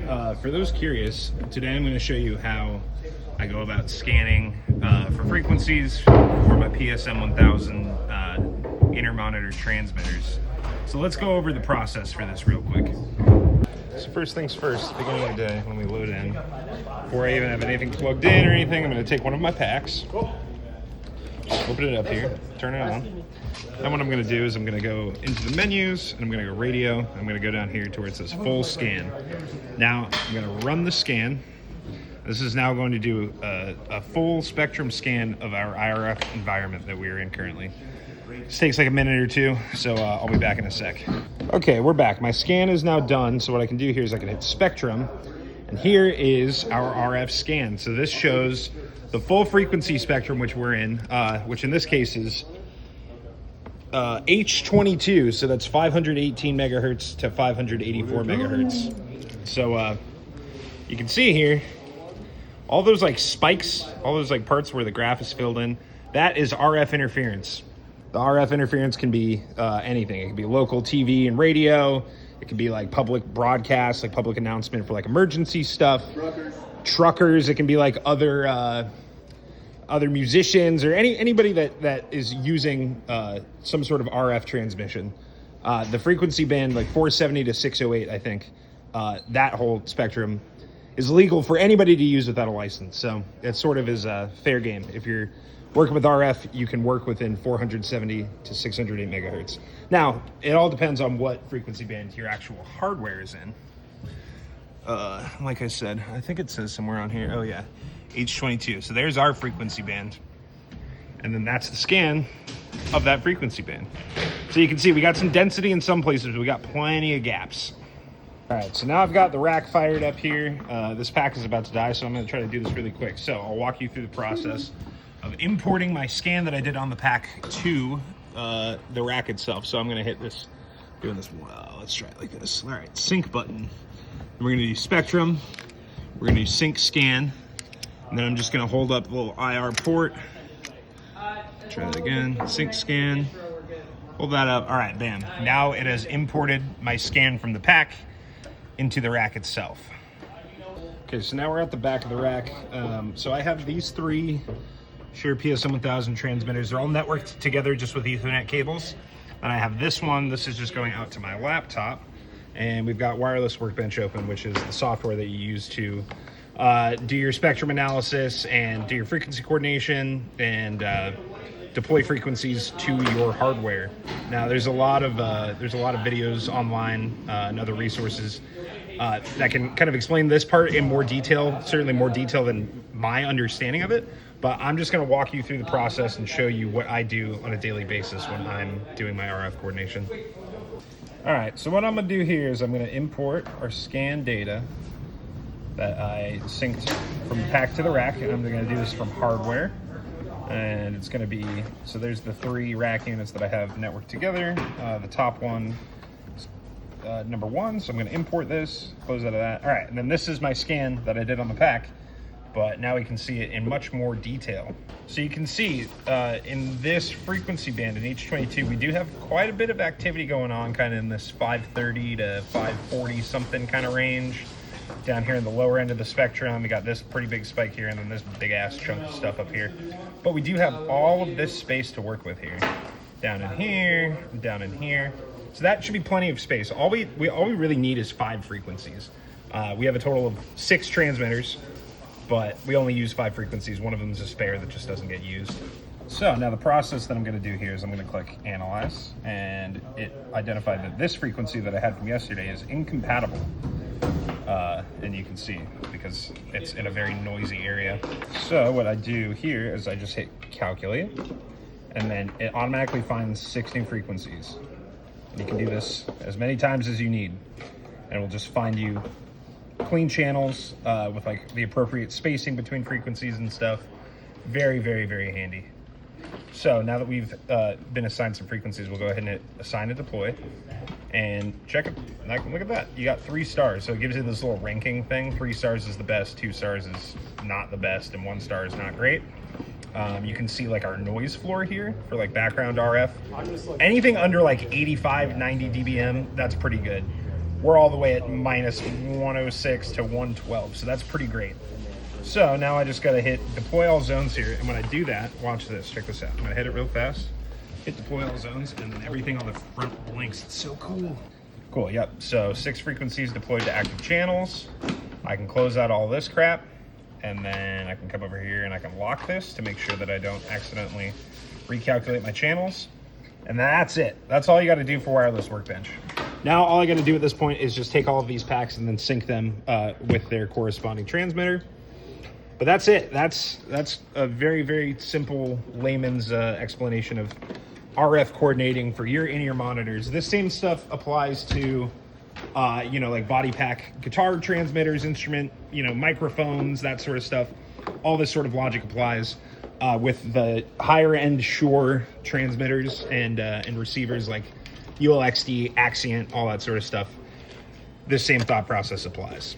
For those curious, today I'm going to show you how I go about scanning for frequencies for my PSM1000 inter-monitor transmitters. So let's go over the process for this real quick. So first things first, beginning of the day when we load in, before I even have anything plugged in or anything, I'm going to take one of my packs, open it up here, turn it on. Then what I'm going to do is I'm going to go into the menus, and I'm going to go radio. I'm going to go down here to where it says full scan. Now I'm going to run the scan. This is now going to do a full spectrum scan of our IRF environment that we're in currently. This takes like a minute or two, so I'll be back in a sec. Okay, we're back. My scan is now done, so what I can do here is I can hit spectrum, and here is our RF scan. So this shows the full frequency spectrum which we're in, which in this case is H22, so that's 518 megahertz to 584 megahertz. So you can see here, all those like spikes, all those like parts where the graph is filled in, that is RF interference. The RF interference can be anything. It can be local TV and radio. It can be like public broadcast, like public announcement for like emergency stuff. Truckers. It can be like other musicians or anybody that is using some sort of RF transmission. The frequency band, like 470 to 608, I think, that whole spectrum is legal for anybody to use without a license. So it sort of is a fair game. If you're working with RF, you can work within 470 to 608 megahertz. Now, it all depends on what frequency band your actual hardware is in. Like I said, I think it says somewhere on here, oh yeah, H22. So there's our frequency band. And then that's the scan of that frequency band. So you can see we got some density in some places, but we got plenty of gaps. All right, so now I've got the rack fired up here. This pack is about to die, so I'm gonna try to do this really quick. So I'll walk you through the process of importing my scan that I did on the pack to the rack itself. So I'm gonna hit this, doing this, well, let's try it like this. All right, sync button. And we're gonna do spectrum. We're gonna do sync scan. And then I'm just gonna hold up the little IR port. Try that again, sync scan. Hold that up, all right, bam. Now it has imported my scan from the pack into the rack itself. Okay, so now we're at the back of the rack. So I have these three Shure PSM1000 transmitters. They're all networked together just with Ethernet cables. And I have this one, this is just going out to my laptop. And we've got Wireless Workbench open, which is the software that you use to do your spectrum analysis and do your frequency coordination and deploy frequencies to your hardware. Now, there's a lot of videos online and other resources that can kind of explain this part in more detail, certainly more detail than my understanding of it. But I'm just going to walk you through the process and show you what I do on a daily basis when I'm doing my RF coordination. All right, so what I'm going to do here is I'm going to import our scan data that I synced from the pack to the rack, and I'm going to do this from hardware. And it's going to be, so there's the three rack units that I have networked together. The top one is number one, so I'm going to import this, close out of that. All right, and then this is my scan that I did on the pack, but now we can see it in much more detail. So you can see in this frequency band in H22, we do have quite a bit of activity going on, kind of in this 530 to 540 something kind of range. Down here in the lower end of the spectrum, we got this pretty big spike here, and then this big ass chunk of stuff up here. But we do have all of this space to work with here. Down in here, down in here. So that should be plenty of space. All we really need is 5 frequencies. We have a total of 6 transmitters, but we only use 5 frequencies. One of them is a spare that just doesn't get used. So now the process that I'm going to do here is I'm going to click Analyze, and it identified that this frequency that I had from yesterday is incompatible. And you can see because it's in a very noisy area. So what I do here is I just hit Calculate, and then it automatically finds 6 new frequencies. And you can do this as many times as you need, and it will just find you clean channels with like the appropriate spacing between frequencies and stuff. Very, very, very handy. So now that we've been assigned some frequencies, we'll go ahead and hit Assign and Deploy and check it. Look at that. You got 3 stars. So it gives you this little ranking thing. 3 stars is the best, 2 stars is not the best, and 1 star is not great. You can see like our noise floor here for like background RF. Anything under like 85, 90 dBm, that's pretty good. we're all the way at minus 106 to 112. So that's pretty great. So now I just got to hit deploy all zones here. And when I do that, watch this, check this out. I'm going to hit it real fast, hit deploy all zones, and then everything on the front blinks. It's so cool. Cool, yep. So 6 frequencies deployed to active channels. I can close out all this crap, and then I can come over here and I can lock this to make sure that I don't accidentally recalculate my channels. And that's it. That's all you got to do for Wireless Workbench. Now all I got to do at this point is just take all of these packs and then sync them with their corresponding transmitter. But that's it. That's a very, very simple layman's explanation of RF coordinating for your in-ear monitors. This same stuff applies to, you know, like body pack guitar transmitters, instrument, you know, microphones, that sort of stuff. All this sort of logic applies with the higher end Shure transmitters and receivers like ULXD, Axient, all that sort of stuff. This same thought process applies.